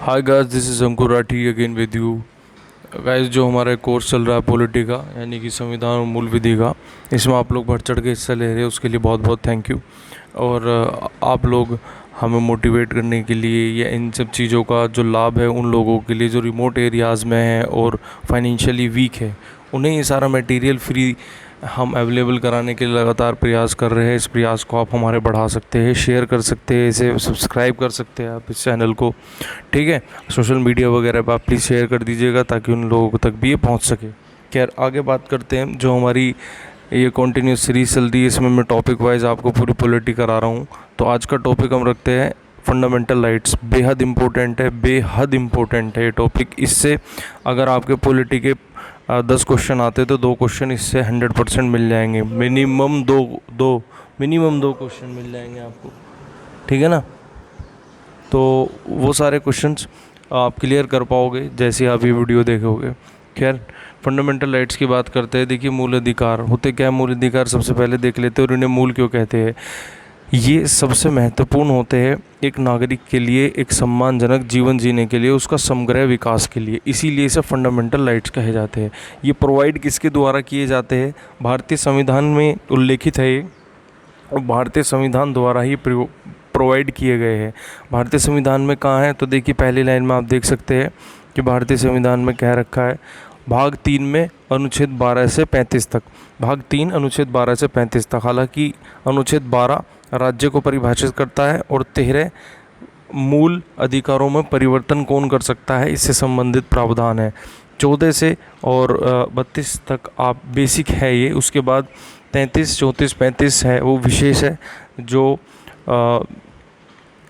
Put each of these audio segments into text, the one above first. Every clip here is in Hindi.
Hi guys, this is Ankur Rathi again with you guys. जो हमारा कोर्स चल रहा है पॉलिटी का, यानी कि संविधान और मूल विधि का, इसमें आप लोग बढ़ चढ़ के हिस्सा ले रहे हैं, उसके लिए बहुत बहुत थैंक यू। और आप लोग हमें मोटिवेट करने के लिए या इन सब चीज़ों का जो लाभ है उन लोगों के लिए जो रिमोट एरियाज़ में हैं और फाइनेंशियली वीक है, उन्हें ये सारा मटेरियल फ्री हम अवेलेबल कराने के लिए लगातार प्रयास कर रहे हैं। इस प्रयास को आप हमारे बढ़ा सकते हैं, शेयर कर सकते हैं, इसे सब्सक्राइब कर सकते हैं आप इस चैनल को, ठीक है। सोशल मीडिया वगैरह पर आप प्लीज़ शेयर कर दीजिएगा ताकि उन लोगों तक भी ये पहुंच सके। खैर, आगे बात करते हैं। जो हमारी ये कॉन्टीन्यूस सीरीज चल रही है, इसमें मैं टॉपिक वाइज आपको पूरी पॉलिटी करा रहा हूँ। तो आज का टॉपिक हम रखते हैं फंडामेंटल राइट्स। बेहद इम्पोर्टेंट है, बेहद इम्पोर्टेंट है ये टॉपिक। इससे अगर आपके पॉलिटी के 10 क्वेश्चन आते तो 2 क्वेश्चन इससे 100% मिल जाएंगे। मिनिमम दो क्वेश्चन मिल जाएंगे आपको, ठीक है ना। तो वो सारे क्वेश्चंस आप क्लियर कर पाओगे जैसे आप ये वीडियो देखोगे। खैर, फंडामेंटल राइट्स की बात करते हैं। देखिए, मूल अधिकार होते क्या है? मूल अधिकार सबसे पहले देख लेते हैं और इन्हें मूल क्यों कहते हैं। ये सबसे महत्वपूर्ण होते हैं एक नागरिक के लिए, एक सम्मानजनक जीवन जीने के लिए, उसका समग्र विकास के लिए। इसीलिए इसे फंडामेंटल राइट्स कहे जाते हैं। ये प्रोवाइड किसके द्वारा किए जाते हैं? भारतीय संविधान में उल्लेखित है ये, और भारतीय संविधान द्वारा ही प्रोवाइड किए गए हैं। भारतीय संविधान में कहाँ है? तो देखिए, पहली लाइन में आप देख सकते हैं कि भारतीय संविधान में कह रखा है भाग 3 में अनुच्छेद 12 से 35 तक। भाग 3 अनुच्छेद 12 से 35 तक। हालांकि अनुच्छेद 12 राज्य को परिभाषित करता है और 13 मूल अधिकारों में परिवर्तन कौन कर सकता है, इससे संबंधित प्रावधान है। 14 से और 32 तक आप बेसिक है ये। उसके बाद 33, 34, 35 है वो विशेष है, जो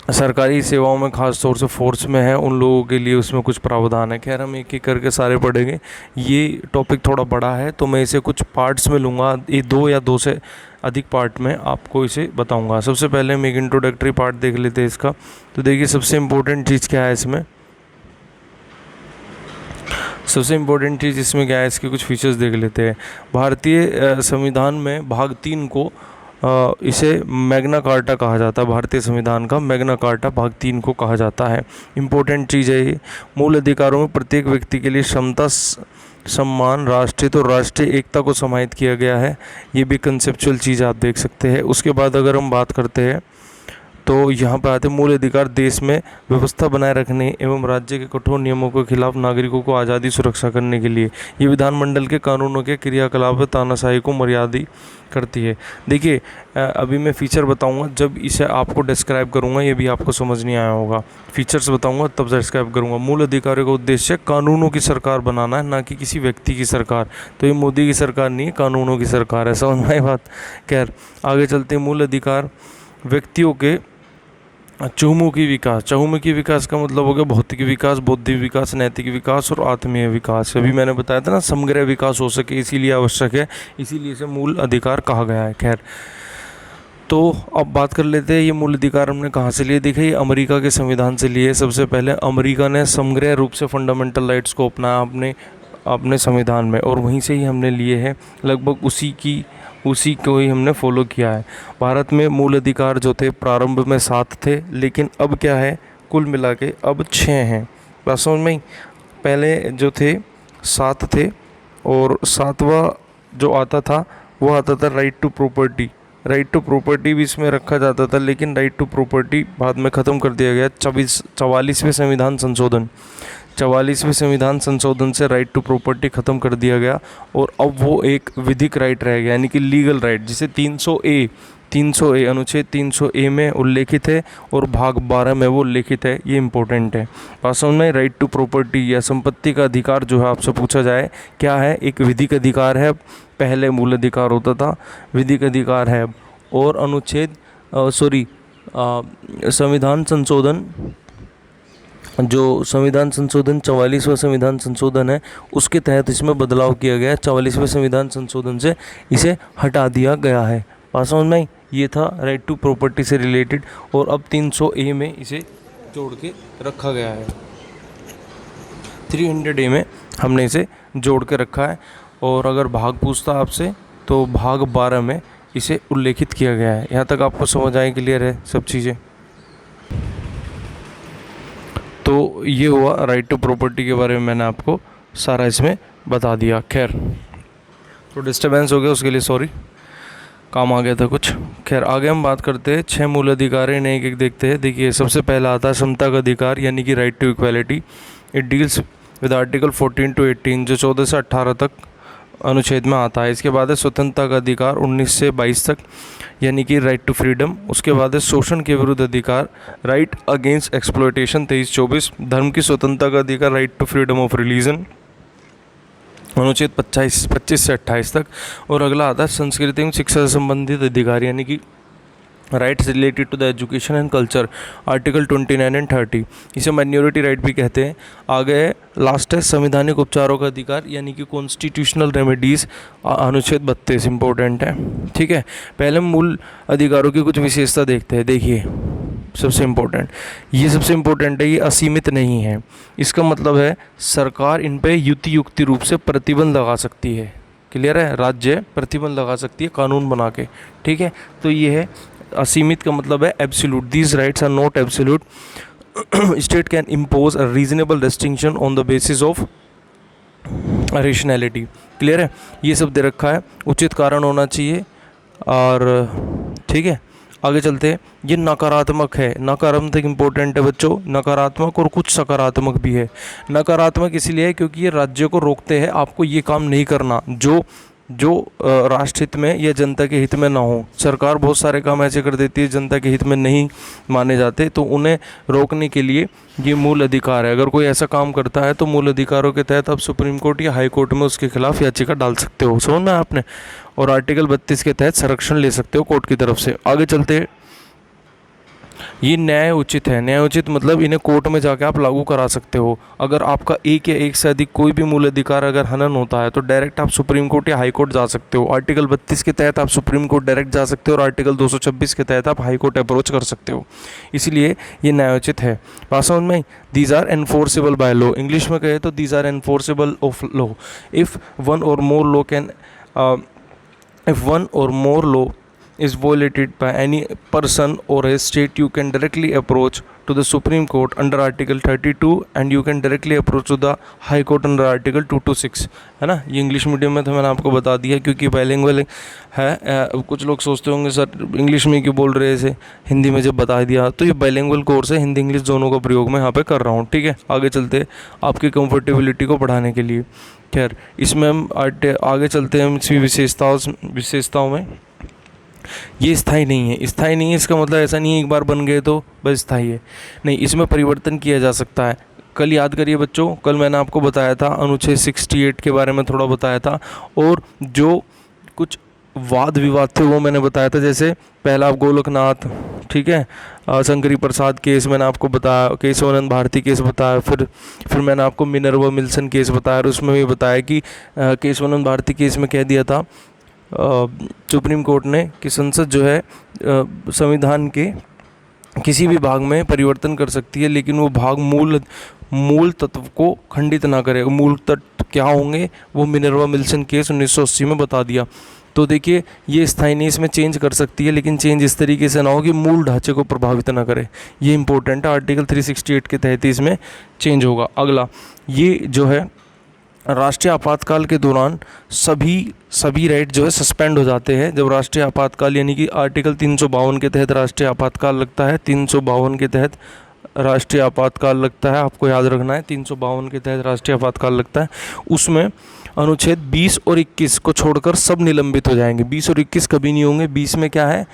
सरकारी सेवाओं में, खास तौर से फोर्स में है उन लोगों के लिए उसमें कुछ प्रावधान है। खैर, हम एक एक करके सारे पढ़ेंगे। ये टॉपिक थोड़ा बड़ा है तो मैं इसे कुछ पार्ट्स में लूँगा, ये 2 या 2 से अधिक पार्ट में आपको इसे बताऊंगा। सबसे पहले हम एक इंट्रोडक्टरी पार्ट देख लेते हैं इसका। तो देखिए, सबसे इम्पोर्टेंट चीज़ क्या है इसमें? सबसे इम्पोर्टेंट चीज़ इसमें क्या है, इसके कुछ फीचर्स देख लेते हैं। भारतीय संविधान में भाग 3 को इसे मैग्ना कार्टा कहा जाता है। भारतीय संविधान का मैग्ना कार्टा भाग 3 को कहा जाता है। इम्पोर्टेंट चीज़ है ये। मूल अधिकारों में प्रत्येक व्यक्ति के लिए क्षमता, सम्मान, राष्ट्रीय और राष्ट्रीय एकता को समाहित किया गया है। ये भी कंसेप्चुअल चीज़ आप देख सकते हैं। उसके बाद अगर हम बात करते हैं तो यहाँ पर आते मूल अधिकार देश में व्यवस्था बनाए रखने एवं राज्य के कठोर नियमों के खिलाफ नागरिकों को आज़ादी सुरक्षा करने के लिए। ये विधानमंडल के कानूनों के क्रियाकलाप तानाशाही को मर्यादित करती है। देखिए, अभी मैं फ़ीचर बताऊंगा, जब इसे आपको डिस्क्राइब करूंगा ये भी आपको समझ नहीं आया होगा। फीचर्स बताऊंगा तब डिस्क्राइब करूंगा। मूल अधिकारों का उद्देश्य कानूनों की सरकार बनाना है, ना कि किसी व्यक्ति की सरकार। तो ये मोदी की सरकार नहीं है, कानूनों की सरकार है। समझ में आई बात? खैर, आगे चलते हैं। मूल अधिकार व्यक्तियों के चहुमुखी विकास। चहुमुखी विकास का मतलब हो गया भौतिक विकास, बौद्धिक विकास, नैतिक विकास और आत्मीय विकास। अभी मैंने बताया था ना, समग्र विकास हो सके इसीलिए आवश्यक है, इसीलिए इसे मूल अधिकार कहा गया है। खैर, तो अब बात कर लेते हैं ये मूल अधिकार हमने कहाँ से लिए। देखिए, ये अमेरिका के संविधान से लिए। सबसे पहले अमेरिका ने समग्र रूप से फंडामेंटल राइट्स को अपनाया अपने संविधान में, और वहीं से ही हमने लिए हैं। लगभग उसी को ही हमने फॉलो किया है। भारत में मूल अधिकार जो थे प्रारंभ में 7 थे, लेकिन अब क्या है, कुल मिला के अब 6 हैं। बात समझ में? पहले जो थे 7 थे, और 7वां जो आता था वो आता था right to property. Right to property भी इसमें रखा जाता था, लेकिन राइट टू प्रॉपर्टी बाद में ख़त्म कर दिया गया। 44वें संविधान संशोधन से राइट टू प्रॉपर्टी ख़त्म कर दिया गया, और अब वो एक विधिक राइट रह गया, यानी कि लीगल राइट, जिसे 300 ए अनुच्छेद 300 ए में उल्लेखित है और भाग 12 में वो उल्लेखित है। ये इंपॉर्टेंट है। वास्तव में राइट टू प्रॉपर्टी या संपत्ति का अधिकार जो है, आपसे पूछा जाए क्या है, एक विधिक अधिकार है। पहले मूल अधिकार होता था, विधिक अधिकार है। और संविधान संशोधन, जो संविधान संशोधन 44वां संविधान संशोधन है, उसके तहत इसमें बदलाव किया गया है। 44वें संविधान संशोधन से इसे हटा दिया गया है। बात समझ में? ये था राइट टू प्रॉपर्टी से रिलेटेड, और अब 300 ए में इसे जोड़ के रखा गया है। 300 ए में हमने इसे जोड़ के रखा है। और अगर भाग पूछता आपसे तो भाग 12 में इसे उल्लेखित किया गया है। यहाँ तक आपको समझ आए? क्लियर है सब चीज़ें? तो ये हुआ राइट टू प्रॉपर्टी के बारे में, मैंने आपको सारा इसमें बता दिया। खैर तो डिस्टर्बेंस हो गया, उसके लिए सॉरी, काम आ गया था कुछ। खैर आगे हम बात करते हैं 6 मूल अधिकार हैं, एक एक देखते हैं। देखिए सबसे पहला आता है समता का अधिकार यानी कि right to equality. It deals with article 14 to 18 जो 14 से 18 तक अनुच्छेद में आता है। इसके बाद है स्वतंत्रता का अधिकार 19 से 22 तक यानी कि राइट टू फ्रीडम। उसके बाद है शोषण के विरुद्ध अधिकार राइट अगेंस्ट एक्सप्लॉयटेशन 23-24। धर्म की स्वतंत्रता का अधिकार right to freedom of religion अनुच्छेद 25 से 28 तक। और अगला आता है संस्कृति एवं शिक्षा से संबंधित अधिकार यानी कि rights related to the education and culture article 29 and 30। इसे माइनॉरिटी राइट भी कहते हैं। आगे लास्ट है संवैधानिक उपचारों का अधिकार यानी कि कॉन्स्टिट्यूशनल रेमेडीज़ अनुच्छेद 32 इंपॉर्टेंट है। ठीक है, पहले मूल अधिकारों की कुछ विशेषता देखते हैं। देखिए सबसे इम्पोर्टेंट, ये सबसे इम्पोर्टेंट है, ये असीमित नहीं है। इसका मतलब है सरकार इन पे युक्ति रूप से प्रतिबंध लगा सकती है। क्लियर है, राज्य प्रतिबंध लगा सकती है कानून बना के। ठीक है, तो ये है असीमित का मतलब है absolute. These rights are not absolute. State can impose a reasonable restriction on the basis of rationality. Clear है, ये सब दे रखा है, उचित कारण होना चाहिए। और ठीक है आगे चलते हैं। ये नकारात्मक है, नकारात्मक इंपॉर्टेंट है बच्चों, नकारात्मक और कुछ सकारात्मक भी है। नकारात्मक इसलिए है क्योंकि ये राज्य को रोकते हैं आपको ये काम नहीं करना जो राष्ट्र हित में या जनता के हित में ना हो। सरकार बहुत सारे काम ऐसे कर देती है जनता के हित में नहीं माने जाते, तो उन्हें रोकने के लिए ये मूल अधिकार है। अगर कोई ऐसा काम करता है तो मूल अधिकारों के तहत आप सुप्रीम कोर्ट या हाई कोर्ट में उसके खिलाफ याचिका डाल सकते हो, समझना आपने। और आर्टिकल 32 के तहत संरक्षण ले सकते हो कोर्ट की तरफ से। आगे चलते हैं, ये न्याय उचित है। न्याय उचित मतलब इन्हें कोर्ट में जाके आप लागू करा सकते हो। अगर आपका एक या एक से अधिक कोई भी मूल अधिकार अगर हनन होता है तो डायरेक्ट आप सुप्रीम कोर्ट या हाई कोर्ट जा सकते हो। आर्टिकल 32 के तहत आप सुप्रीम कोर्ट डायरेक्ट जा सकते हो और आर्टिकल 226 के तहत आप हाई कोर्ट अप्रोच कर सकते हो। इसलिए ये न्यायोचित है। बात समझ में? These are enforceable by law. English में कहे तो these are enforceable of law. If one or more law can if one or more law is violated by any person or a state, you can directly approach to the Supreme Court under Article 32 and you can directly approach to the High Court under Article 226, है ना। ये इंग्लिश मीडियम में तो मैंने आपको बता दिया क्योंकि बाइलिंगुअल है। कुछ लोग सोचते होंगे सर इंग्लिश में क्यों बोल रहे हैं, इसे हिंदी में जब बता दिया। तो ये बाइलिंगुअल कोर्स है, हिंदी इंग्लिश दोनों का प्रयोग मैं यहाँ पे कर रहा हूँ। ठीक है, आगे चलते आपकी कंफर्टेबिलिटी को बढ़ाने के लिए। खैर इसमें हम आगे चलते हैं इसकी विशेषताओं में। ये स्थायी नहीं है। स्थायी नहीं है इसका मतलब ऐसा नहीं है एक बार बन गए तो बस स्थायी है, नहीं, इसमें परिवर्तन किया जा सकता है। कल याद करिए बच्चों, कल मैंने आपको बताया था अनुच्छेद 68 के बारे में थोड़ा बताया था, और जो कुछ वाद विवाद थे वो मैंने बताया था। जैसे पहला गोलकनाथ, ठीक है, शंकरी प्रसाद केस मैंने आपको बताया, केशवानंद भारती केस बताया, फिर मैंने आपको मिनर्वा मिल्सन केस बताया, और उसमें भी बताया कि केशवानंद भारती केस में कह दिया था सुप्रीम कोर्ट ने कि संसद जो है संविधान के किसी भी भाग में परिवर्तन कर सकती है, लेकिन वो भाग मूल तत्व को खंडित ना करे। मूल तत्व क्या होंगे वो मिनर्वा मिल्सन केस 1980 में बता दिया। तो देखिए ये स्थायी नहीं, इसमें चेंज कर सकती है, लेकिन चेंज इस तरीके से ना हो कि मूल ढांचे को प्रभावित ना करे। ये इंपॉर्टेंट है, आर्टिकल 368 के तहत इसमें चेंज होगा। अगला ये जो है राष्ट्रीय आपातकाल के दौरान सभी राइट जो है सस्पेंड हो जाते हैं। जब राष्ट्रीय आपातकाल यानी कि आर्टिकल 352 के तहत राष्ट्रीय आपातकाल लगता है, 352 के तहत राष्ट्रीय आपातकाल लगता है, आपको याद रखना है 352 के तहत राष्ट्रीय आपातकाल लगता है। उसमें अनुच्छेद 20 और 21 को छोड़कर सब निलंबित हो जाएंगे। 20 और 21 कभी नहीं होंगे। 20 में क्या है,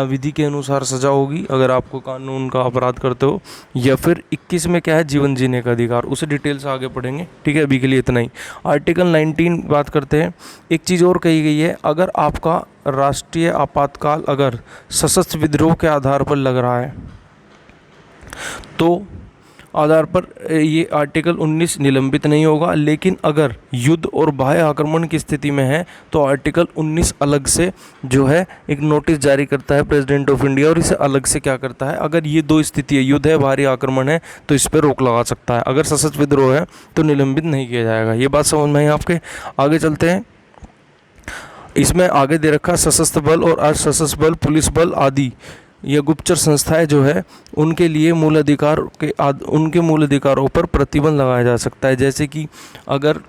विधि के अनुसार सजा होगी अगर आपको कानून का अपराध करते हो, या फिर 21 में क्या है, जीवन जीने का अधिकार। उसे डिटेल से आगे पढ़ेंगे, ठीक है, अभी के लिए इतना ही। आर्टिकल 19 बात करते हैं। एक चीज़ और कही गई है, अगर आपका राष्ट्रीय आपातकाल अगर सशस्त्र विद्रोह के आधार पर लग रहा है तो आधार पर ये आर्टिकल 19 निलंबित नहीं होगा, लेकिन अगर युद्ध और बाह्य आक्रमण की स्थिति में है तो आर्टिकल 19 अलग से जो है एक नोटिस जारी करता है प्रेसिडेंट ऑफ इंडिया, और इसे अलग से क्या करता है, अगर ये दो स्थिति है, युद्ध है, बाहरी आक्रमण है, तो इस पर रोक लगा सकता है। अगर सशस्त्र विद्रोह है तो निलंबित नहीं किया जाएगा। ये बात समझ में आई आपके? आगे चलते हैं। इसमें आगे दे रखा सशस्त्र बल और अर्धसशस्त्र बल, पुलिस बल आदि या गुप्तचर संस्थाएं जो है उनके लिए मूल अधिकार के उनके मूल अधिकारों पर प्रतिबंध लगाया जा सकता है। जैसे कि अगर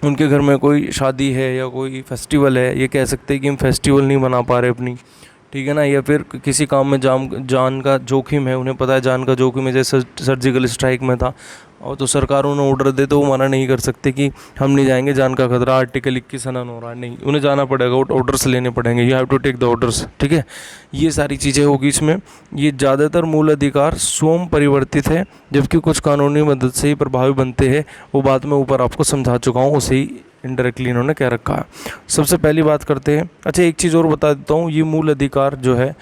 उनके घर में कोई शादी है या कोई फेस्टिवल है, ये कह सकते हैं कि हम फेस्टिवल नहीं मना पा रहे अपनी, ठीक है ना, या फिर किसी काम में जान का जोखिम है, उन्हें पता है जान का जोखिम है, जैसे सर्जिकल स्ट्राइक में था, और तो सरकार उन्हें ऑर्डर दे तो वो मना नहीं कर सकते कि हम नहीं जाएंगे, जान का खतरा, आर्टिकल 21 हनन हो रहा है, नहीं, उन्हें जाना पड़ेगा, ऑर्डर्स लेने पड़ेंगे, you have to take the orders, ठीक है। ये सारी चीज़ें होगी इसमें। ये ज़्यादातर मूल अधिकार स्वयं परिवर्तित है, जबकि कुछ कानूनी मदद से ही प्रभावी बनते हैं। वो बात मैं ऊपर आपको समझा चुका हूँ, उसे ही इनडायरेक्टली इन्होंने कह रखा है। सबसे पहली बात करते हैं, अच्छा एक चीज़ और बता देता हूँ, ये मूल अधिकार जो है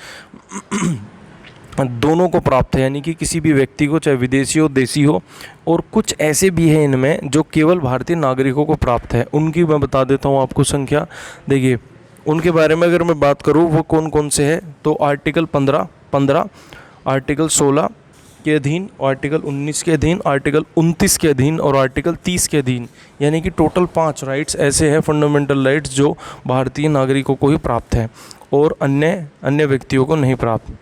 दोनों को प्राप्त है, यानी कि किसी भी व्यक्ति को, चाहे विदेशी हो देशी हो, और कुछ ऐसे भी हैं इनमें जो केवल भारतीय नागरिकों को प्राप्त है। उनकी मैं बता देता हूँ आपको संख्या। देखिए उनके बारे में अगर मैं बात करूँ वो कौन कौन से हैं, तो आर्टिकल 15, आर्टिकल 16 के अधीन, आर्टिकल 19 के अधीन, आर्टिकल 29 के अधीन और आर्टिकल 30 के अधीन, यानी कि टोटल 5 राइट्स ऐसे हैं, फंडामेंटल राइट्स, जो भारतीय नागरिकों को ही प्राप्त है और अन्य व्यक्तियों को नहीं प्राप्त।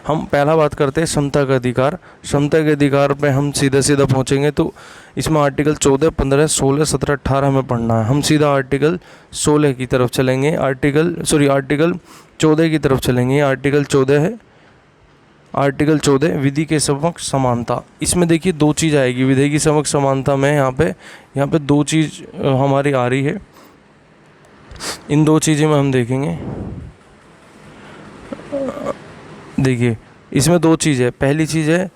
हम पहला बात करते हैं समता का अधिकार। समता के अधिकार पे हम सीधा पहुंचेंगे तो इसमें आर्टिकल 14, 15, 16, 17, 18 हमें पढ़ना है। हम सीधा आर्टिकल 16 की तरफ चलेंगे, आर्टिकल 14 की तरफ चलेंगे। आर्टिकल 14 है, आर्टिकल 14 विधि के समक्ष समानता। इसमें देखिए दो चीज़ आएगी, विधि की समक्ष समानता में यहाँ पे दो चीज़ हमारी आ रही है। इन दो चीज़ें में हम देखेंगे, देखिए इसमें दो चीज़ है। पहली चीज़ है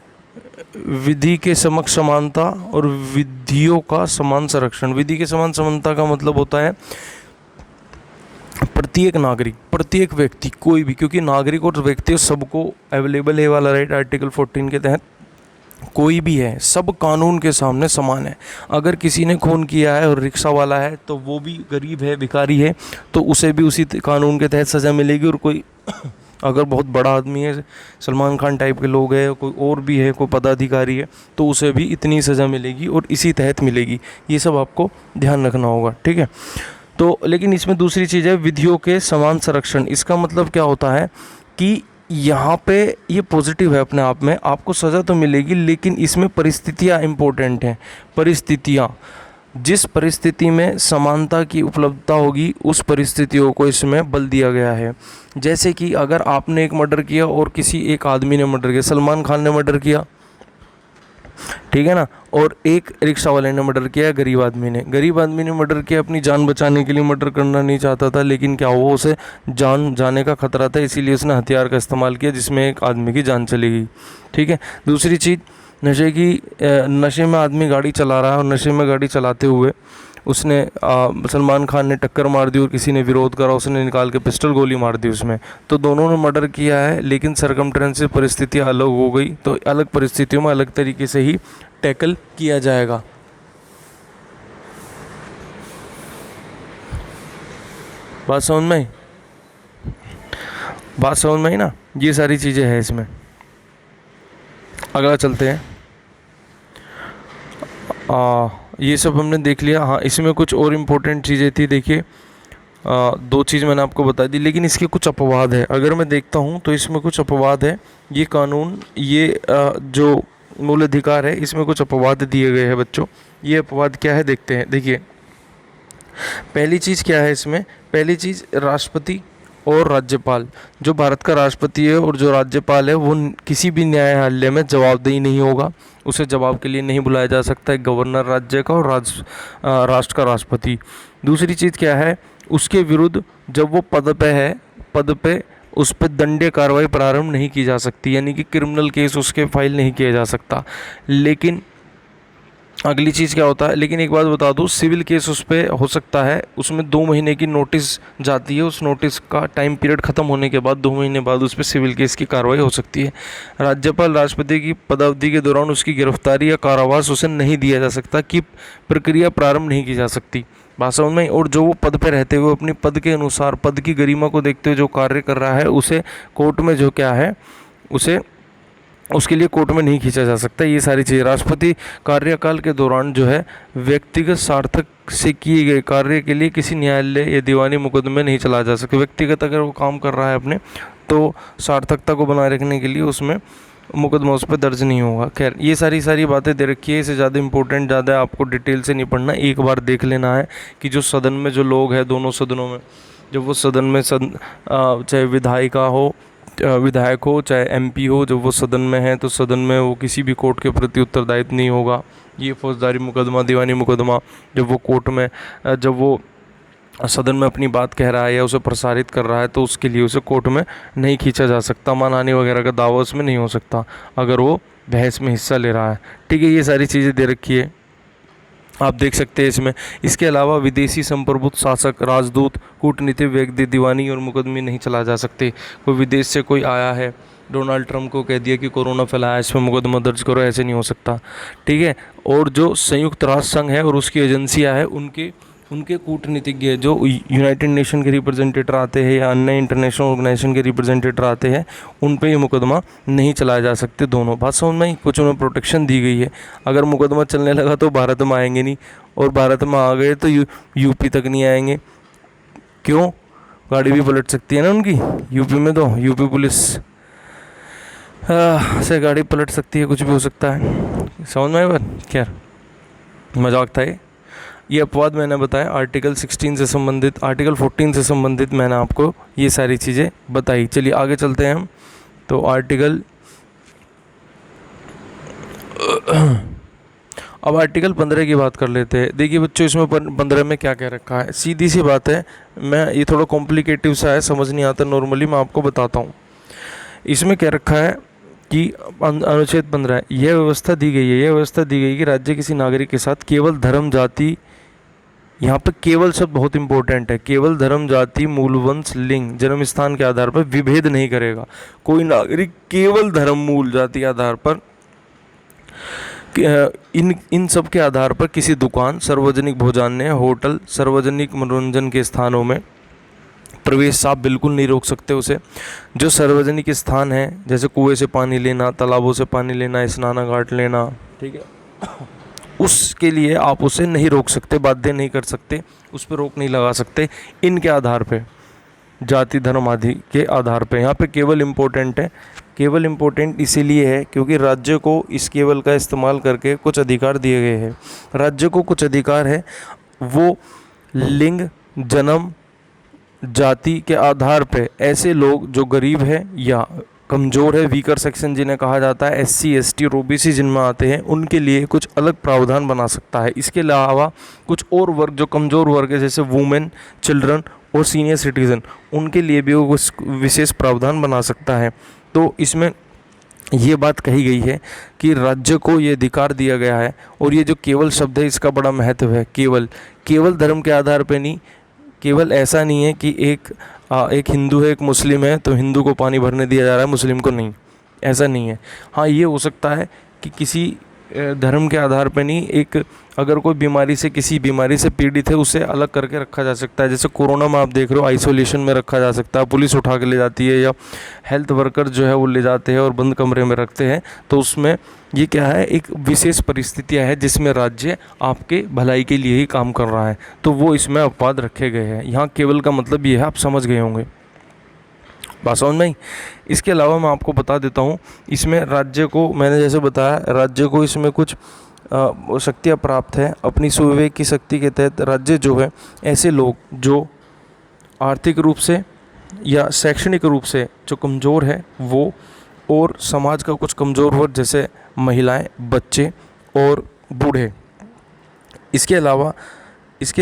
विधि के समक्ष समानता और विधियों का समान संरक्षण। विधि के समान समानता का मतलब होता है प्रत्येक नागरिक, प्रत्येक व्यक्ति, कोई भी, क्योंकि नागरिक और व्यक्ति सबको अवेलेबल है वाला राइट आर्टिकल 14 के तहत, कोई भी है, सब कानून के सामने समान है। अगर किसी ने खून किया है और रिक्शा वाला है तो वो भी गरीब है, भिखारी है, तो उसे भी उसी कानून के तहत सज़ा मिलेगी। और कोई अगर बहुत बड़ा आदमी है, सलमान खान टाइप के लोग हैं, कोई और भी है, कोई पदाधिकारी है, तो उसे भी इतनी सज़ा मिलेगी और इसी तहत मिलेगी। ये सब आपको ध्यान रखना होगा, ठीक है। तो लेकिन इसमें दूसरी चीज़ है विधियों के समान संरक्षण। इसका मतलब क्या होता है कि यहाँ पे ये पॉजिटिव है अपने आप में, आपको सज़ा तो मिलेगी लेकिन इसमें परिस्थितियाँ इम्पोर्टेंट हैं। परिस्थितियाँ, जिस परिस्थिति में समानता की उपलब्धता होगी उस परिस्थितियों को इसमें बल दिया गया है। जैसे कि अगर आपने एक मर्डर किया और किसी एक आदमी ने मर्डर किया, सलमान खान ने मर्डर किया, ठीक है ना, और एक रिक्शा वाले ने मर्डर किया, गरीब आदमी ने मर्डर किया, अपनी जान बचाने के लिए मर्डर करना नहीं चाहता था, लेकिन क्या हुआ, उसे जान जाने का खतरा था, इसीलिए उसने हथियार का इस्तेमाल किया जिसमें एक आदमी की जान चली गई, ठीक है। दूसरी चीज़, नशे में आदमी गाड़ी चला रहा है और नशे में गाड़ी चलाते हुए उसने सलमान खान ने टक्कर मार दी और किसी ने विरोध करा, उसने निकाल के पिस्टल गोली मार दी उसमें, तो दोनों ने मर्डर किया है, लेकिन सरकमस्टेंसेस परिस्थितियाँ अलग हो गई, तो अलग परिस्थितियों में अलग तरीके से ही टैकल किया जाएगा। बात समझ में आई ना, ये सारी चीज़ें हैं इसमें। अगला चलते हैं, ये सब हमने देख लिया। हाँ, इसमें कुछ और इम्पोर्टेंट चीज़ें थी, देखिए दो चीज़ मैंने आपको बता दी, लेकिन इसके कुछ अपवाद है। अगर मैं देखता हूँ तो इसमें कुछ अपवाद है। ये कानून, ये जो मूल अधिकार है, इसमें कुछ अपवाद दिए गए हैं बच्चों। ये अपवाद क्या है देखते हैं। देखिए पहली चीज़ क्या है इसमें, पहली चीज़ राष्ट्रपति और राज्यपाल, जो भारत का राष्ट्रपति है और जो राज्यपाल है वो किसी भी न्यायालय में जवाबदेही नहीं होगा, उसे जवाब के लिए नहीं बुलाया जा सकता है। गवर्नर राज्य का और राष्ट्र का राष्ट्रपति। दूसरी चीज़ क्या है, उसके विरुद्ध जब वो पद पे उस पर दंडनीय कार्रवाई प्रारंभ नहीं की जा सकती, यानी कि क्रिमिनल केस उसके फाइल नहीं किया जा सकता। लेकिन अगली चीज़ क्या होता है, लेकिन एक बात बता दूँ, सिविल केस उस पर हो सकता है, उसमें 2 महीने की नोटिस जाती है, उस नोटिस का टाइम पीरियड ख़त्म होने के बाद 2 महीने बाद उस पर सिविल केस की कार्रवाई हो सकती है। राज्यपाल राष्ट्रपति की पदावधि के दौरान उसकी गिरफ्तारी या कारावास उसे नहीं दिया जा सकता, कि प्रक्रिया प्रारंभ नहीं की जा सकती। बात समझ में। और जो वो पद पर रहते हुए अपने पद के अनुसार, पद की गरिमा को देखते हुए जो कार्य कर रहा है, उसे कोर्ट में जो क्या है, उसके लिए कोर्ट में नहीं खींचा जा सकता। ये सारी चीज़ें राष्ट्रपति कार्यकाल के दौरान जो है व्यक्तिगत सार्थक से किए गए कार्य के लिए किसी न्यायालय या दीवानी मुकदमे नहीं चला जा सकता। व्यक्तिगत अगर वो काम कर रहा है अपने, तो सार्थकता को बनाए रखने के लिए उसमें मुकदमा उस पर दर्ज नहीं होगा। खैर, ये सारी बातें दे रखी है, इससे ज़्यादा इम्पोर्टेंट ज़्यादा आपको डिटेल से नहीं पढ़ना, एक बार देख लेना है कि जो सदन में जो लोग हैं दोनों सदनों में, जब वो सदन में चाहे विधायक हो चाहे एमपी हो, जब वो सदन में है तो सदन में वो किसी भी कोर्ट के प्रति उत्तरदायित्व नहीं होगा। ये फौजदारी मुकदमा, दीवानी मुकदमा, जब वो कोर्ट में जब वो सदन में अपनी बात कह रहा है या उसे प्रसारित कर रहा है तो उसके लिए उसे कोर्ट में नहीं खींचा जा सकता, मानहानि वगैरह का दावा उसमें नहीं हो सकता अगर वो बहस में हिस्सा ले रहा है। ठीक है, ये सारी चीज़ें दे रखी है, आप देख सकते हैं इसमें। इसके अलावा विदेशी संप्रभुत शासक, राजदूत, कूटनीतिक व्यक्ति दीवानी और मुकदमे नहीं चला जा सकते। कोई विदेश से कोई आया है, डोनाल्ड ट्रंप को कह दिया कि कोरोना फैलाया, इसमें मुकदमा दर्ज करो, ऐसे नहीं हो सकता। ठीक है, और जो संयुक्त राष्ट्र संघ है और उसकी एजेंसियां हैं, उनके कूटनीतिज्ञ जो यूनाइटेड नेशन के रिप्रेजेंटेटर आते हैं या अन्य इंटरनेशनल ऑर्गेनाइजेशन के रिप्रेजेंटेटर आते हैं, उन पे ये मुकदमा नहीं चलाए जा सकते। दोनों बात समझ में आई, कुछ उन्हें प्रोटेक्शन दी गई है। अगर मुकदमा चलने लगा तो भारत में आएंगे नहीं, और भारत में आ गए तो यूपी तक नहीं आएंगे। क्यों? गाड़ी भी पलट सकती है ना उनकी, यूपी में तो यूपी पुलिस से गाड़ी पलट सकती है, कुछ भी हो सकता है। समझ में आई बात? खैर, मजाक था ये अपवाद मैंने बताया। आर्टिकल 16 से संबंधित, आर्टिकल 14 से संबंधित मैंने आपको ये सारी चीज़ें बताई। चलिए आगे चलते हैं हम। तो अब आर्टिकल 15 की बात कर लेते हैं। देखिए बच्चों, इसमें 15 में क्या क्या रखा है, सीधी सी बात है। ये थोड़ा कॉम्प्लिकेटिव सा है, समझ नहीं आता नॉर्मली, मैं आपको बताता हूँ। इसमें क्या रखा है कि अनुच्छेद 15 यह व्यवस्था दी गई कि राज्य किसी नागरिक के साथ केवल धर्म, जाति, यहाँ पे केवल शब्द बहुत इंपॉर्टेंट है, केवल धर्म, जाति, मूल वंश, लिंग, जन्म स्थान के आधार पर विभेद नहीं करेगा। कोई नागरिक केवल धर्म, मूल, जाति के आधार पर इन सब के आधार पर किसी दुकान, सार्वजनिक भोजनालय, होटल, सार्वजनिक मनोरंजन के स्थानों में प्रवेश आप बिल्कुल नहीं रोक सकते उसे। जो सार्वजनिक स्थान है, जैसे कुएं से पानी लेना, तालाबों से पानी लेना, स्नानाघाट लेना, ठीक है, उसके लिए आप उसे नहीं रोक सकते, बाध्य नहीं कर सकते, उस पर रोक नहीं लगा सकते। इनके आधार पे, जाति, धर्म आदि के आधार पे, यहाँ पे केवल इम्पोर्टेंट है। केवल इम्पोर्टेंट इसीलिए है क्योंकि राज्य को इस केवल का इस्तेमाल करके कुछ अधिकार दिए गए हैं। राज्य को कुछ अधिकार है, वो लिंग, जन्म, जाति के आधार पे ऐसे लोग जो गरीब है या कमज़ोर है, वीकर सेक्शन जिन्हें कहा जाता है, SC, ST और OBC जिनमें आते हैं, उनके लिए कुछ अलग प्रावधान बना सकता है। इसके अलावा कुछ और वर्ग जो कमज़ोर वर्ग है, जैसे वुमेन, चिल्ड्रन और सीनियर सिटीज़न, उनके लिए भी वो कुछ विशेष प्रावधान बना सकता है। तो इसमें ये बात कही गई है कि राज्य को ये अधिकार दिया गया है। और ये जो केवल शब्द है, इसका बड़ा महत्व है। केवल धर्म के आधार पे नहीं, केवल ऐसा नहीं है कि एक हिंदू है, एक मुस्लिम है, तो हिंदू को पानी भरने दिया जा रहा है, मुस्लिम को नहीं, ऐसा नहीं है। हाँ, ये हो सकता है कि किसी धर्म के आधार पर नहीं, एक अगर कोई किसी बीमारी से पीड़ित है, उसे अलग करके रखा जा सकता है। जैसे कोरोना में आप देख रहे हो, आइसोलेशन में रखा जा सकता है, पुलिस उठा के ले जाती है या हेल्थ वर्कर जो है वो ले जाते हैं और बंद कमरे में रखते हैं। तो उसमें ये क्या है, एक विशेष परिस्थितियाँ है जिसमें राज्य आपके भलाई के लिए ही काम कर रहा है, तो वो इसमें अपवाद रखे गए हैं। यहाँ केवल का मतलब ये है, आप समझ गए होंगे, बात समझ में आई। इसके अलावा मैं आपको बता देता हूँ, इसमें राज्य को, मैंने जैसे बताया, राज्य को इसमें कुछ शक्तियाँ प्राप्त है। अपनी सुविवेक की शक्ति के तहत राज्य जो है, ऐसे लोग जो आर्थिक रूप से या शैक्षणिक रूप से जो कमज़ोर है वो, और समाज का कुछ कमज़ोर वर्ग जैसे महिलाएं, बच्चे और बूढ़े, इसके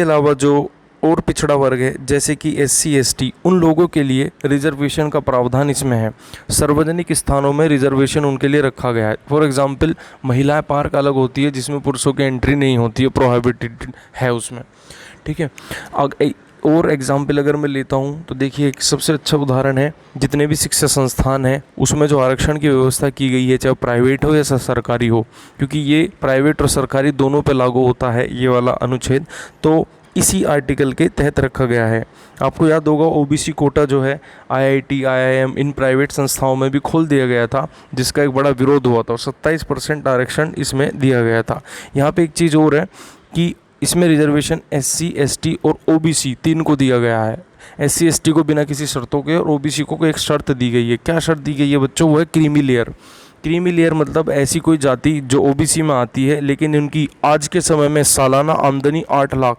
अलावा जो और पिछड़ा वर्ग है जैसे कि SC, ST, उन लोगों के लिए रिजर्वेशन का प्रावधान इसमें है। सार्वजनिक स्थानों में रिजर्वेशन उनके लिए रखा गया है। फॉर एग्जांपल, महिलाएं पार्क अलग होती है जिसमें पुरुषों की एंट्री नहीं होती है, प्रोहिबिटेड है उसमें, ठीक है। और एग्जाम्पल अगर मैं लेता हूँ तो देखिए, एक सबसे अच्छा उदाहरण है, जितने भी शिक्षा संस्थान हैं उसमें जो आरक्षण की व्यवस्था की गई है, चाहे प्राइवेट हो या सरकारी हो, क्योंकि ये प्राइवेट और सरकारी दोनों पे लागू होता है ये वाला अनुच्छेद, तो इसी आर्टिकल के तहत रखा गया है। आपको याद होगा, OBC कोटा जो है IIT, IIM, इन प्राइवेट संस्थाओं में भी खोल दिया गया था, जिसका एक बड़ा विरोध हुआ था, और 27% आरक्षण इसमें दिया गया था। यहाँ पे एक चीज़ और है कि इसमें रिजर्वेशन SC, ST और OBC 3 को दिया गया है। SC ST को बिना किसी शर्तों के, और OBC को एक शर्त दी गई है। क्या शर्त दी गई है बच्चों? वो है क्रीमी लेयर। क्रीमी लेयर मतलब ऐसी कोई जाति जो OBC में आती है लेकिन उनकी आज के समय में सालाना आमदनी 8 लाख,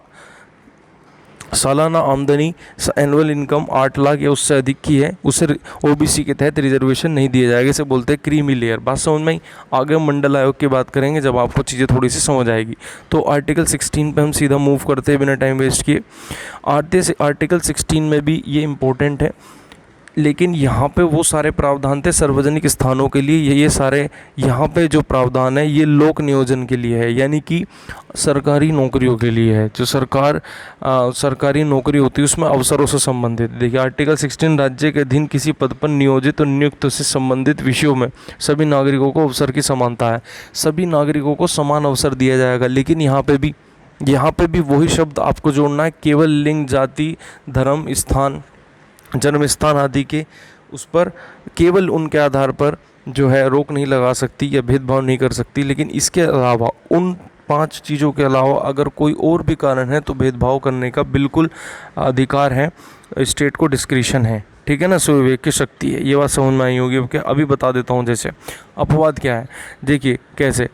सालाना आमदनी एनुअल इनकम 8 लाख या उससे अधिक की है, उसे OBC के तहत रिजर्वेशन नहीं दिया जाएगा। इसे बोलते हैं क्रीमी लेयर। बात समझ में आई? आगे हम मंडल आयोग की बात करेंगे जब आपको चीज़ें थोड़ी सी समझ आएगी। तो आर्टिकल 16 पे हम सीधा मूव करते हैं बिना टाइम वेस्ट किए। आर्टिकल 16 में भी ये इम्पोर्टेंट है, लेकिन यहाँ पे वो सारे प्रावधान थे सार्वजनिक स्थानों के लिए। ये सारे यहाँ पे जो प्रावधान है ये लोक नियोजन के लिए है, यानी कि सरकारी नौकरियों के लिए है। जो सरकारी नौकरी होती है उसमें अवसरों से संबंधित। देखिए आर्टिकल 16 राज्य के अधीन किसी पद पर नियोजित और नियुक्त से संबंधित विषयों में सभी नागरिकों को अवसर की समानता है। सभी नागरिकों को समान अवसर दिया जाएगा। लेकिन यहाँ पे भी वही शब्द आपको जोड़ना है, केवल लिंग, जाति, धर्म, स्थान, जन्म स्थान आदि के उस पर केवल उनके आधार पर जो है रोक नहीं लगा सकती या भेदभाव नहीं कर सकती। लेकिन इसके अलावा उन 5 चीज़ों के अलावा अगर कोई और भी कारण है तो भेदभाव करने का बिल्कुल अधिकार है, स्टेट को डिस्क्रिशन है। ठीक है ना, स्वविवेक की शक्ति है। ये बात समझ में आई होगी। ओके, अभी बता देता हूँ। जैसे अपवाद क्या है, देखिए कैसे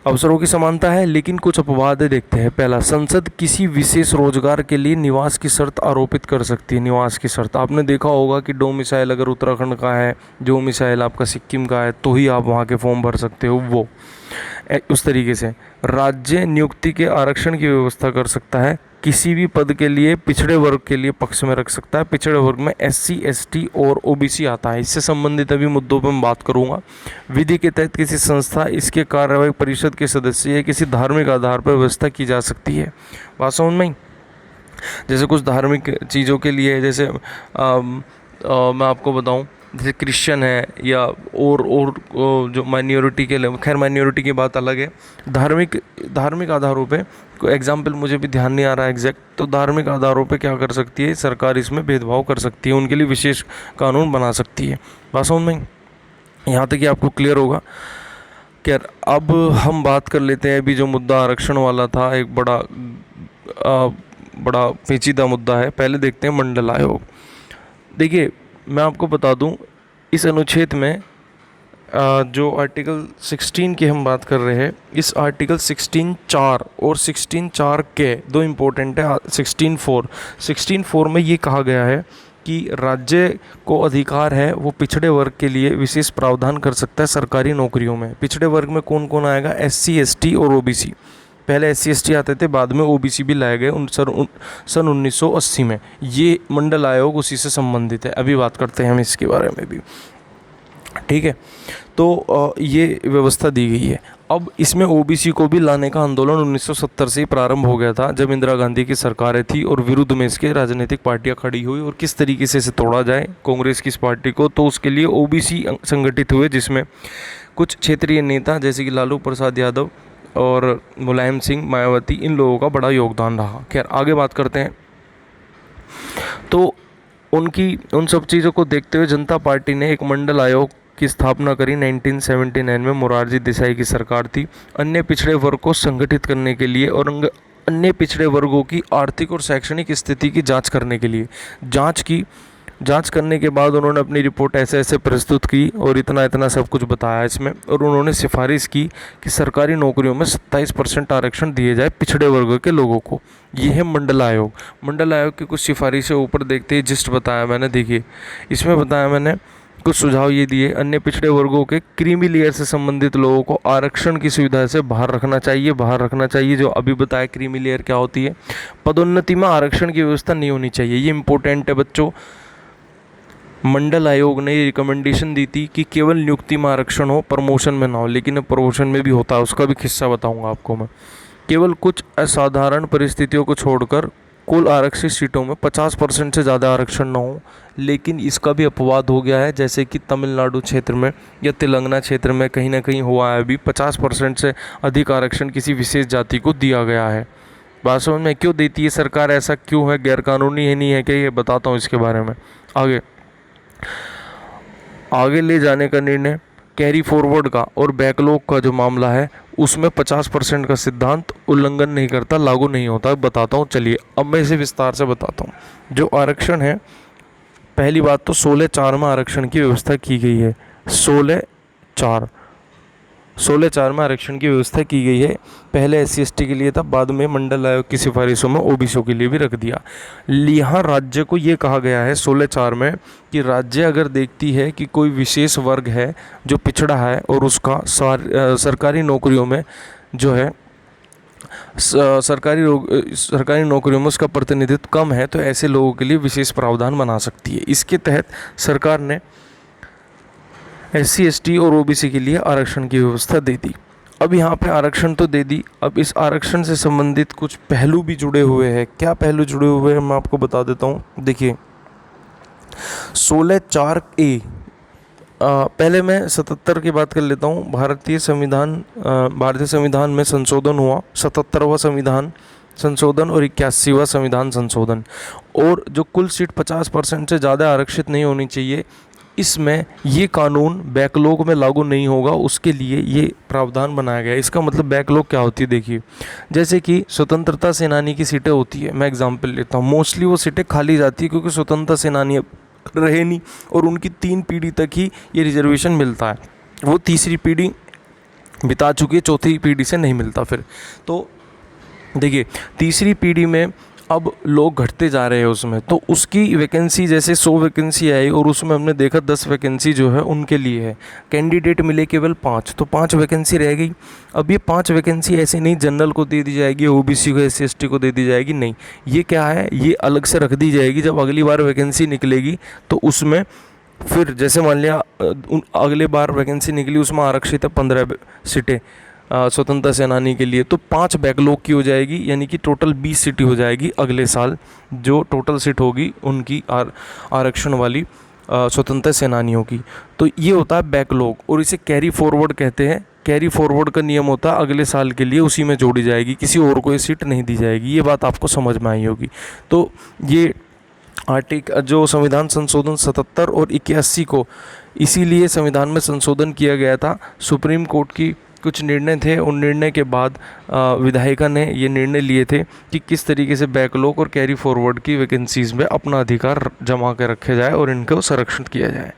अवसरों की समानता है, लेकिन कुछ अपवाद देखते हैं। पहला, संसद किसी विशेष रोजगार के लिए निवास की शर्त आरोपित कर सकती है। निवास की शर्त आपने देखा होगा कि डोमिसाइल अगर उत्तराखंड का है, डोमिसाइल आपका सिक्किम का है, तो ही आप वहाँ के फॉर्म भर सकते हो। वो उस तरीके से राज्य नियुक्ति के आरक्षण की व्यवस्था कर सकता है। किसी भी पद के लिए पिछड़े वर्ग के लिए पक्ष में रख सकता है। पिछड़े वर्ग में SC ST और OBC आता है। इससे संबंधित अभी मुद्दों पर मैं बात करूंगा। विधि के तहत किसी संस्था, इसके कार्यवाही परिषद के सदस्य या किसी धार्मिक आधार पर व्यवस्था की जा सकती है। बात समझ में? जैसे कुछ धार्मिक चीज़ों के लिए, जैसे मैं आपको बताऊं, जैसे क्रिश्चियन है या और जो माइनॉरिटी के लिए, खैर माइनॉरिटी की बात अलग है। धार्मिक आधारों पे कोई एग्जाम्पल मुझे भी ध्यान नहीं आ रहा है एग्जैक्ट, तो धार्मिक आधारों पे क्या कर सकती है सरकार? इसमें भेदभाव कर सकती है, उनके लिए विशेष कानून बना सकती है। बात समझ में? यहाँ तक कि आपको क्लियर होगा। खैर अब हम बात कर लेते हैं अभी जो मुद्दा आरक्षण वाला था, एक बड़ा पेचीदा मुद्दा है। पहले देखते हैं मंडल आयोग। देखिए मैं आपको बता दूं, इस अनुच्छेद में जो आर्टिकल 16 की हम बात कर रहे हैं, इस आर्टिकल 16(4) और 16(4) के दो इम्पोर्टेंट है। 16(4) में ये कहा गया है कि राज्य को अधिकार है वो पिछड़े वर्ग के लिए विशेष प्रावधान कर सकता है सरकारी नौकरियों में। पिछड़े वर्ग में कौन कौन आएगा? SC ST और OBC। पहले SC ST आते थे, बाद में OBC भी लाए गए सन 1980 में। ये मंडल आयोग उसी से संबंधित है। अभी बात करते हैं हम इसके बारे में भी। ठीक है, तो ये व्यवस्था दी गई है। अब इसमें OBC को भी लाने का आंदोलन 1970 से ही प्रारंभ हो गया था, जब इंदिरा गांधी की सरकारें थी और विरुद्ध में इसके राजनीतिक पार्टियां खड़ी हुई। और किस तरीके से इसे तोड़ा जाए कांग्रेस की इस पार्टी को, तो उसके लिए OBC संगठित हुए, जिसमें कुछ क्षेत्रीय नेता जैसे कि लालू प्रसाद यादव और मुलायम सिंह, मायावती, इन लोगों का बड़ा योगदान रहा। खैर आगे बात करते हैं। तो उन सब चीज़ों को देखते हुए जनता पार्टी ने एक मंडल आयोग की स्थापना करी 1979 में। मोरारजी देसाई की सरकार थी। अन्य पिछड़े वर्ग को संगठित करने के लिए और अन्य पिछड़े वर्गों की आर्थिक और शैक्षणिक स्थिति की जांच करने के लिए जांच करने के बाद उन्होंने अपनी रिपोर्ट ऐसे प्रस्तुत की और इतना सब कुछ बताया इसमें। और उन्होंने सिफारिश की कि सरकारी नौकरियों में 27% आरक्षण दिए जाए पिछड़े वर्ग के लोगों को। ये है मंडल आयोग। मंडल आयोग की कुछ सिफारिशें ऊपर देखते ही जिस्ट बताया मैंने। देखिए इसमें बताया मैंने कुछ सुझाव ये दिए, अन्य पिछड़े वर्गों के क्रीमी लेयर से संबंधित लोगों को आरक्षण की सुविधा से बाहर रखना चाहिए। जो अभी बताया क्रीमी लेयर क्या होती है। पदोन्नति में आरक्षण की व्यवस्था नहीं होनी चाहिए। ये इंपॉर्टेंट है बच्चों। मंडल आयोग ने रिकमेंडेशन दी थी कि केवल नियुक्ति में आरक्षण हो, प्रमोशन में ना हो। लेकिन प्रमोशन में भी होता है, उसका भी किस्सा बताऊंगा आपको मैं। केवल कुछ असाधारण परिस्थितियों को छोड़कर कुल आरक्षित सीटों में 50% से ज़्यादा आरक्षण न हो। लेकिन इसका भी अपवाद हो गया है, जैसे कि तमिलनाडु क्षेत्र में या तेलंगाना क्षेत्र में कहीं ना कहीं हुआ है। अभी 50% से अधिक आरक्षण किसी विशेष जाति को दिया गया है। बात समझ में? क्यों देती है सरकार, ऐसा क्यों है? गैरकानूनी है नहीं है क्या? ये बताता हूँ इसके बारे में। आगे ले जाने का निर्णय कैरी फॉरवर्ड का और बैकलॉग का जो मामला है उसमें 50% का सिद्धांत उल्लंघन नहीं करता, लागू नहीं होता। बताता हूँ, चलिए अब मैं इसे विस्तार से बताता हूँ। जो आरक्षण है, पहली बात तो 16(4) में आरक्षण की व्यवस्था की गई है। 16(4) में आरक्षण की व्यवस्था की गई है। पहले SC/ST के लिए था, बाद में मंडल आयोग की सिफारिशों में OBC के लिए भी रख दिया। यहाँ राज्य को ये कहा गया है 16(4) में कि राज्य अगर देखती है कि कोई विशेष वर्ग है जो पिछड़ा है और उसका सरकारी नौकरियों में जो है सरकारी नौकरियों में उसका प्रतिनिधित्व कम है, तो ऐसे लोगों के लिए विशेष प्रावधान बना सकती है। इसके तहत सरकार ने SC/ST और OBC के लिए आरक्षण की व्यवस्था दे दी। अब यहाँ पे आरक्षण तो दे दी, अब इस आरक्षण से संबंधित कुछ पहलू भी जुड़े हुए हैं। क्या पहलू जुड़े हुए हैं मैं आपको बता देता हूँ। देखिए 16(4)A, पहले मैं 77 की बात कर लेता हूँ। भारतीय संविधान में संशोधन हुआ, 77वां संविधान संशोधन और 81वां संविधान संशोधन। और जो कुल सीट 50% से ज़्यादा आरक्षित नहीं होनी चाहिए, इसमें ये कानून बैकलॉग में लागू नहीं होगा, उसके लिए ये प्रावधान बनाया गया है। इसका मतलब बैकलॉग क्या होती है, देखिए जैसे कि स्वतंत्रता सेनानी की सीटें होती है, मैं एग्जांपल लेता हूँ, मोस्टली वो सीटें खाली जाती है क्योंकि स्वतंत्रता सेनानी रहे नहीं और उनकी 3 पीढ़ी तक ही ये रिजर्वेशन मिलता है। वो तीसरी पीढ़ी बिता चुकी है, चौथी पीढ़ी से नहीं मिलता। फिर तो देखिए तीसरी पीढ़ी में अब लोग घटते जा रहे हैं उसमें, तो उसकी वैकेंसी जैसे 100 वैकेंसी आई और उसमें हमने देखा 10 वैकेंसी जो है उनके लिए है, कैंडिडेट मिले केवल 5, तो 5 वैकेंसी रह गई। अब ये 5 वैकेंसी ऐसे नहीं जनरल को दे दी जाएगी, OBC को SC/ST को दे दी जाएगी, नहीं, ये क्या है, ये अलग से रख दी जाएगी। जब अगली बार वैकेंसी निकलेगी तो उसमें फिर जैसे मान लिया अगले बार वैकेंसी निकली, उसमें आरक्षित है 15 सीटें स्वतंत्रता सेनानी के लिए, तो 5 बैकलॉग की हो जाएगी, यानी कि टोटल 20 सीटें हो जाएगी अगले साल जो टोटल सीट होगी उनकी आरक्षण वाली स्वतंत्रता सेनानियों की। तो ये होता है बैकलॉग और इसे कैरी फॉरवर्ड कहते हैं। कैरी फॉरवर्ड का नियम होता है अगले साल के लिए उसी में जोड़ी जाएगी, किसी और को ये सीट नहीं दी जाएगी। ये बात आपको समझ में आई होगी। तो ये जो संविधान संशोधन 77 और 81 को इसीलिए संविधान में संशोधन किया गया था। सुप्रीम कोर्ट की कुछ निर्णय थे, उन निर्णय के बाद विधायिका ने ये निर्णय लिए थे कि किस तरीके से बैकलॉग और कैरी फॉरवर्ड की वैकेंसीज़ में अपना अधिकार जमा कर रखे जाए और इनको संरक्षित किया जाए।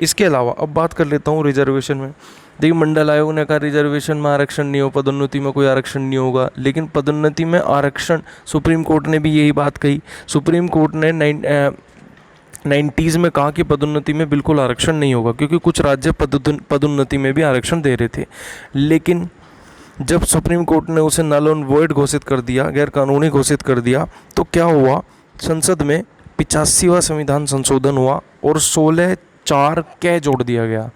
इसके अलावा अब बात कर लेता हूँ रिजर्वेशन में। देखिए मंडल आयोग ने कहा रिजर्वेशन में आरक्षण नहीं हो, पदोन्नति में कोई आरक्षण नहीं होगा, लेकिन पदोन्नति में आरक्षण सुप्रीम कोर्ट ने भी यही बात कही। सुप्रीम कोर्ट ने 90s में कहा कि पदोन्नति में बिल्कुल आरक्षण नहीं होगा, क्योंकि कुछ राज्य पदोन्नति में भी आरक्षण दे रहे थे। लेकिन जब सुप्रीम कोर्ट ने उसे नल और वॉइड घोषित कर दिया, गैर कानूनी घोषित कर दिया, तो क्या हुआ, संसद में 85वां संविधान संशोधन हुआ और 16(4) जोड़ दिया गया।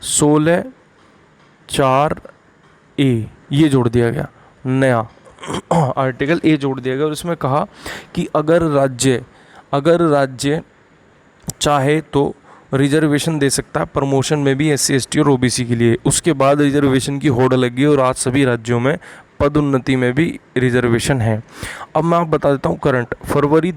16(4)A ये जोड़ दिया गया, नया आर्टिकल ए जोड़ दिया गया और इसमें कहा कि अगर राज्य चाहे तो रिजर्वेशन दे सकता है प्रमोशन में भी SC/ST और OBC के लिए। उसके बाद रिजर्वेशन की होड़ लगी और आज सभी राज्यों में पदोन्नति में भी रिजर्वेशन है। अब मैं आपको बता देता हूँ करंट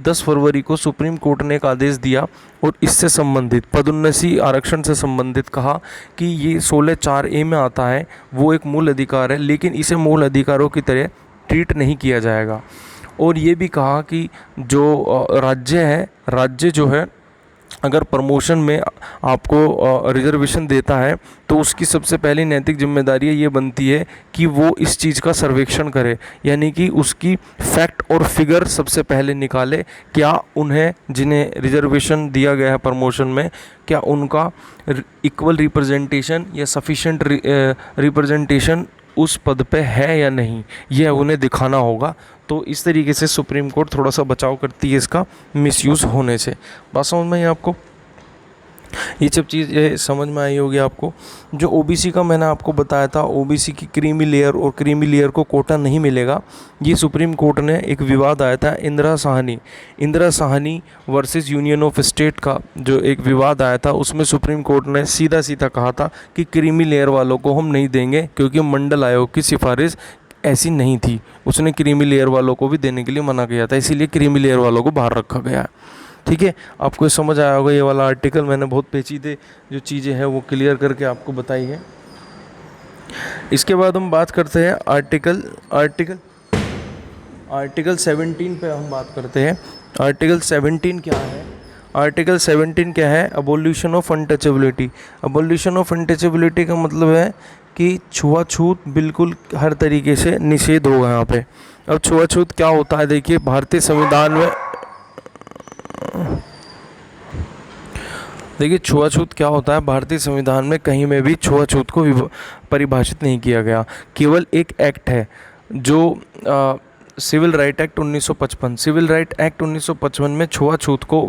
10 फरवरी को सुप्रीम कोर्ट ने एक आदेश दिया और इससे संबंधित पदोन्नति आरक्षण से संबंधित कहा कि ये 16(4)A में आता है, वो एक मूल अधिकार है, लेकिन इसे मूल अधिकारों की तरह ट्रीट नहीं किया जाएगा। और ये भी कहा कि जो राज्य जो है अगर प्रमोशन में आपको रिजर्वेशन देता है तो उसकी सबसे पहली नैतिक जिम्मेदारी ये बनती है कि वो इस चीज़ का सर्वेक्षण करे, यानी कि उसकी फैक्ट और फिगर सबसे पहले निकाले। क्या उन्हें जिन्हें रिजर्वेशन दिया गया है प्रमोशन में, क्या उनका इक्वल रिप्रेजेंटेशन या सफिशिएंट रिप्रेजेंटेशन उस पद पे है या नहीं, यह उन्हें दिखाना होगा। तो इस तरीके से सुप्रीम कोर्ट थोड़ा सा बचाव करती है इसका मिसयूज़ होने से। बात समझ में आई आपको? ये सब चीज़ समझ में आई होगी आपको। जो OBC का मैंने आपको बताया था, OBC की क्रीमी लेयर को कोटा नहीं मिलेगा। ये सुप्रीम कोर्ट ने एक विवाद आया था Indira Sahni versus union of state का जो एक विवाद आया था, उसमें सुप्रीम कोर्ट ने सीधा कहा था कि क्रीमी लेयर वालों को हम नहीं देंगे, क्योंकि मंडल आयोग की सिफारिश ऐसी नहीं थी। उसने क्रीमी लेयर वालों को भी देने के लिए मना किया था, इसीलिए क्रीमी लेयर वालों को बाहर रखा गया है। ठीक है, आपको समझ आया होगा ये वाला आर्टिकल, मैंने बहुत पेचीदे जो चीज़ें हैं वो क्लियर करके आपको बताई है। इसके बाद हम बात करते हैं आर्टिकल आर्टिकल आर्टिकल 17 पे हम बात करते हैं। आर्टिकल 17 क्या है? आर्टिकल 17 क्या है? अबोल्यूशन ऑफ अनटचेबिलिटी। अबोल्यूशन ऑफ अनटचेबिलिटी का मतलब है कि छुआछूत बिल्कुल हर तरीके से निषेध होगा यहाँ पे। अब छुआछूत क्या होता है? देखिए, भारतीय संविधान में देखिए छुआछूत क्या होता है। भारतीय संविधान में कहीं में भी छुआछूत को परिभाषित नहीं किया गया। केवल एक एक्ट है जो civil right act 1955। Civil right act 1955 में छुआछूत को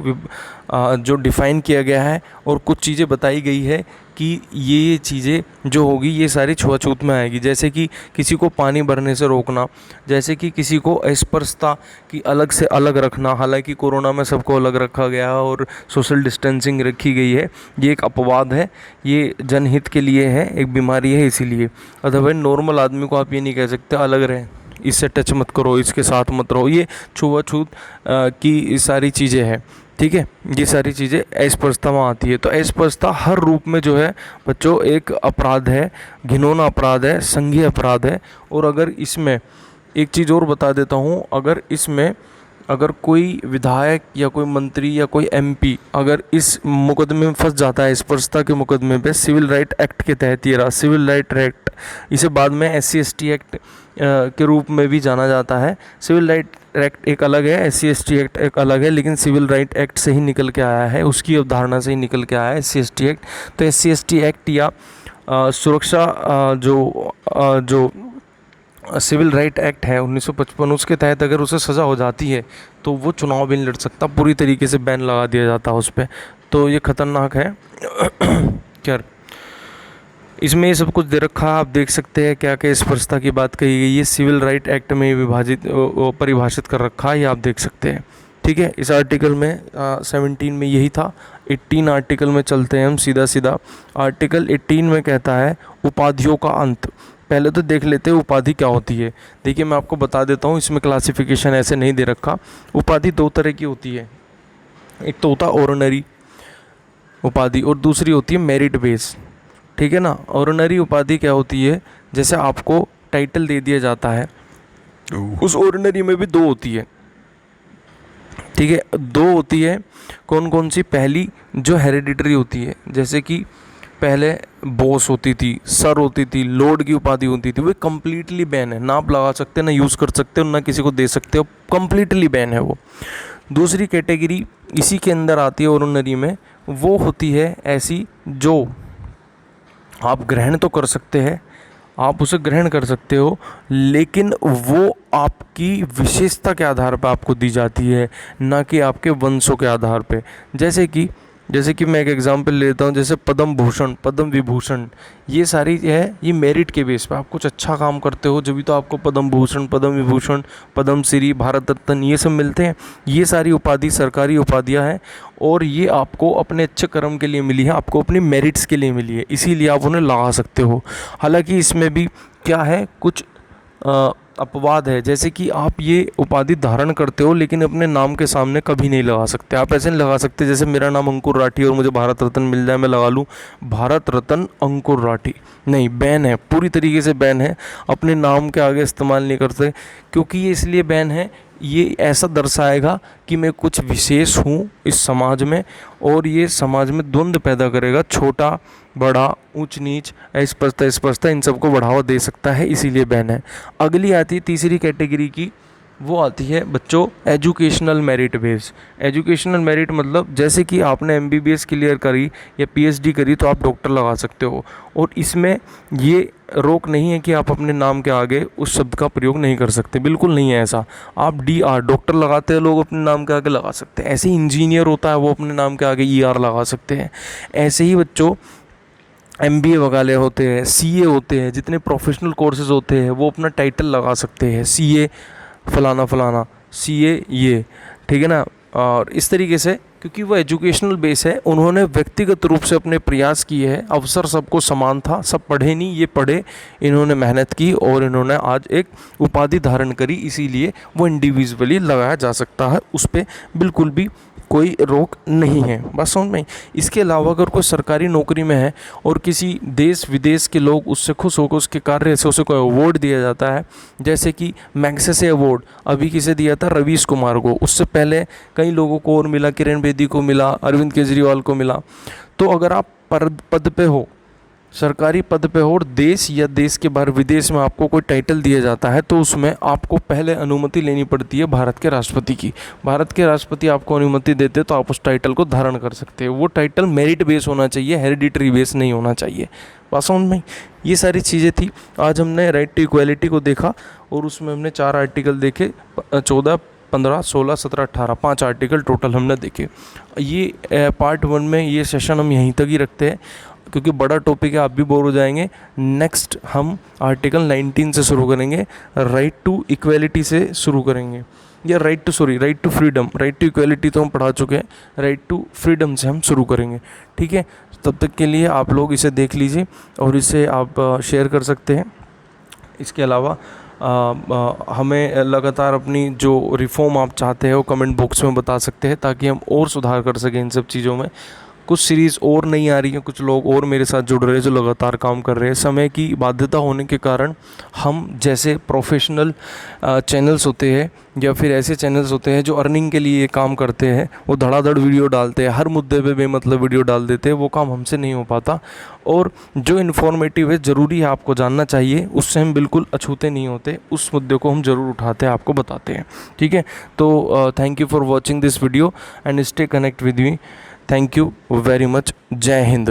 जो डिफ़ाइन किया गया है और कुछ चीज़ें बताई गई है कि ये चीज़ें जो होगी ये सारी छुआछूत में आएगी। जैसे कि किसी को पानी भरने से रोकना, जैसे कि किसी को अस्पृश्यता की अलग से अलग रखना। हालांकि कोरोना में सबको अलग रखा गया है और सोशल डिस्टेंसिंग रखी गई है, ये एक अपवाद है, ये जनहित के लिए है, एक बीमारी है इसीलिए। अदरवाइज नॉर्मल आदमी को आप ये नहीं कह सकते अलग रहें, इससे टच मत करो, इसके साथ मत रहो। ये छुआछूत की सारी चीज़ें हैं, ठीक है। ये सारी चीज़ें अस्पृश्यता में आती है। तो अस्पृश्यता हर रूप में जो है बच्चों एक अपराध है, घिनौना अपराध है, संघीय अपराध है। और अगर इसमें एक चीज़ और बता देता हूँ, अगर कोई विधायक या कोई मंत्री या कोई एमपी अगर इस मुकदमे में फंस जाता है, अस्पृश्यता के मुकदमे पे, सिविल राइट एक्ट के तहत, ये रहा सिविल राइट एक्ट, इसे बाद में SC/ST एक्ट के रूप में भी जाना जाता है। सिविल राइट एक्ट एक अलग है, SC/ST एक्ट एक अलग है, लेकिन सिविल राइट एक्ट से ही निकल के आया है, उसकी अवधारणा से ही निकल के आया है SC/ST एक्ट। तो SC/ST एक्ट या सुरक्षा जो सिविल राइट एक्ट है 1955, उसके तहत अगर उसे सज़ा हो जाती है तो वो चुनाव भी नहीं लड़ सकता, पूरी तरीके से बैन लगा दिया जाता है उस पर। तो ये ख़तरनाक है। खैर, इसमें ये सब कुछ दे रखा है, आप देख सकते हैं क्या क्या स्पर्शता की बात कही गई है, सिविल राइट एक्ट में परिभाषित कर रखा है, ये आप देख सकते हैं, ठीक है। इस आर्टिकल में 17 में यही था। 18 आर्टिकल में चलते हैं हम सीधा। आर्टिकल 18 में कहता है उपाधियों का अंत। पहले तो देख लेते हैं उपाधि क्या होती है। देखिए, मैं आपको बता देता हूँ, इसमें क्लासिफिकेशन ऐसे नहीं दे रखा। उपाधि दो तरह की होती है, एक तो होता है ऑर्डिनरी उपाधि और दूसरी होती है मेरिट बेस, ठीक है ना। ऑर्डिनरी उपाधि क्या होती है? जैसे आपको टाइटल दे दिया जाता है, उस ऑर्डिनरी में भी दो होती है, ठीक है। दो होती है, कौन कौन सी? पहली जो हेरिडिटरी होती है, जैसे कि पहले बॉस होती थी, सर होती थी, लॉर्ड की उपाधि होती थी, वो कम्प्लीटली बैन है, ना आप लगा सकते, ना यूज़ कर सकते हो, ना किसी को दे सकते हो, कम्प्लीटली बैन है वो। दूसरी कैटेगरी इसी के अंदर आती है ऑर्डिनरी में, वो होती है ऐसी जो आप ग्रहण तो कर सकते हैं, आप उसे ग्रहण कर सकते हो, लेकिन वो आपकी विशेषता के आधार पर आपको दी जाती है, ना कि आपके वंशों के आधार पे। जैसे कि मैं एक एग्जांपल लेता हूँ, जैसे पद्म भूषण, पद्म विभूषण, ये सारी है, ये मेरिट के बेस पे। आप कुछ अच्छा काम करते हो जब भी तो आपको पद्म भूषण, पद्म विभूषण, पद्म श्री, भारत रत्न ये सब मिलते हैं। ये सारी उपाधि सरकारी उपाधियाँ हैं और ये आपको अपने अच्छे कर्म के लिए मिली है, आपको अपनी मेरिट्स के लिए मिली है, इसीलिए आप उन्हें लगा सकते हो। हालांकि इसमें भी क्या है, कुछ अपवाद है, जैसे कि आप ये उपाधि धारण करते हो लेकिन अपने नाम के सामने कभी नहीं लगा सकते। आप ऐसे नहीं लगा सकते जैसे मेरा नाम अंकुर राठी और मुझे भारत रत्न मिल जाए, मैं लगा लूँ भारत रत्न अंकुर राठी, नहीं, बैन है, पूरी तरीके से बैन है। अपने नाम के आगे इस्तेमाल नहीं करते, क्योंकि ये इसलिए बैन है, ये ऐसा दर्शाएगा कि मैं कुछ विशेष हूँ इस समाज में, और ये समाज में द्वंद्व पैदा करेगा, छोटा बड़ा, ऊंच नीच, अस्पष्टता इन सबको बढ़ावा दे सकता है, इसीलिए बैन है। अगली आती है तीसरी कैटेगरी की, वो आती है बच्चों educational merit base. Educational merit मतलब जैसे कि आपने MBBS क्लियर करी या PhD करी तो आप डॉक्टर लगा सकते हो, और इसमें ये रोक नहीं है कि आप अपने नाम के आगे उस शब्द का प्रयोग नहीं कर सकते, बिल्कुल नहीं है ऐसा। आप DR डॉक्टर लगाते हैं लोग, अपने नाम के आगे लगा सकते हैं। ऐसे ही इंजीनियर होता है, वो अपने नाम के आगे ER लगा सकते हैं। ऐसे ही बच्चों MBA वगैरह होते हैं, CA होते हैं, जितने प्रोफेशनल कोर्सेज होते हैं वो अपना टाइटल लगा सकते हैं, CA फलाना फलाना, CA ये, ठीक है ना। और इस तरीके से क्योंकि वो एजुकेशनल बेस है। उन्होंने व्यक्तिगत रूप से अपने प्रयास किए हैं, अवसर सबको समान था, सब पढ़े नहीं, ये पढ़े, इन्होंने मेहनत की और इन्होंने आज एक उपाधि धारण करी, इसीलिए वो इंडिविजुअली लगाया जा सकता है, उस पर बिल्कुल भी कोई रोक नहीं है। बस समझ में। इसके अलावा अगर कोई सरकारी नौकरी में है और किसी देश विदेश के लोग उससे खुश होकर उसके कार्य से उसे कोई अवार्ड दिया जाता है, जैसे कि मैग्सेसे अवार्ड अभी किसे दिया था, रवीश कुमार को, उससे पहले कई लोगों को और मिला, किरण बेदी को मिला, अरविंद केजरीवाल को मिला। तो अगर आप पद पे हो, सरकारी पद पे हो और देश या देश के बाहर विदेश में आपको कोई टाइटल दिया जाता है, तो उसमें आपको पहले अनुमति लेनी पड़ती है भारत के राष्ट्रपति की। भारत के राष्ट्रपति आपको अनुमति देते तो आप उस टाइटल को धारण कर सकते हो। वो टाइटल मेरिट बेस होना चाहिए, हेरिडिटरी बेस नहीं होना चाहिए। बात समझ में। ये सारी चीज़ें थी। आज हमने राइट टू इक्वालिटी को देखा और उसमें हमने 4 आर्टिकल देखे, 14, 15, 16, 17, 18, 5 आर्टिकल टोटल हमने देखे। ये पार्ट 1 में ये सेशन हम यहीं तक ही रखते हैं, क्योंकि बड़ा टॉपिक है, आप भी बोर हो जाएंगे। नेक्स्ट हम आर्टिकल 19 से शुरू करेंगे, राइट टू इक्वालिटी से शुरू करेंगे, या right to freedom. Right to equality तो हम पढ़ा चुके हैं, राइट टू फ्रीडम से हम शुरू करेंगे। ठीक है, तब तक के लिए आप लोग इसे देख लीजिए और इसे आप शेयर कर सकते हैं। इसके अलावा हमें लगातार अपनी जो रिफॉर्म आप चाहते हैं वो कमेंट बॉक्स में बता सकते हैं, ताकि हम और सुधार कर सकें इन सब चीज़ों में। कुछ सीरीज़ और नहीं आ रही हैं, कुछ लोग और मेरे साथ जुड़ रहे हैं जो लगातार काम कर रहे हैं। समय की बाध्यता होने के कारण हम जैसे प्रोफेशनल चैनल्स होते हैं या फिर ऐसे चैनल्स होते हैं जो अर्निंग के लिए काम करते हैं, वो धड़ाधड़ वीडियो डालते हैं, हर मुद्दे पे बेमतलब वीडियो डाल देते हैं, वो काम हमसे नहीं हो पाता। और जो इन्फॉर्मेटिव है, ज़रूरी है, आपको जानना चाहिए, उससे हम बिल्कुल अछूते नहीं होते, उस मुद्दे को हम ज़रूर उठाते हैं, आपको बताते हैं। ठीक है, तो thank you for watching this video and stay connect with me. Thank you very much. जय हिंद।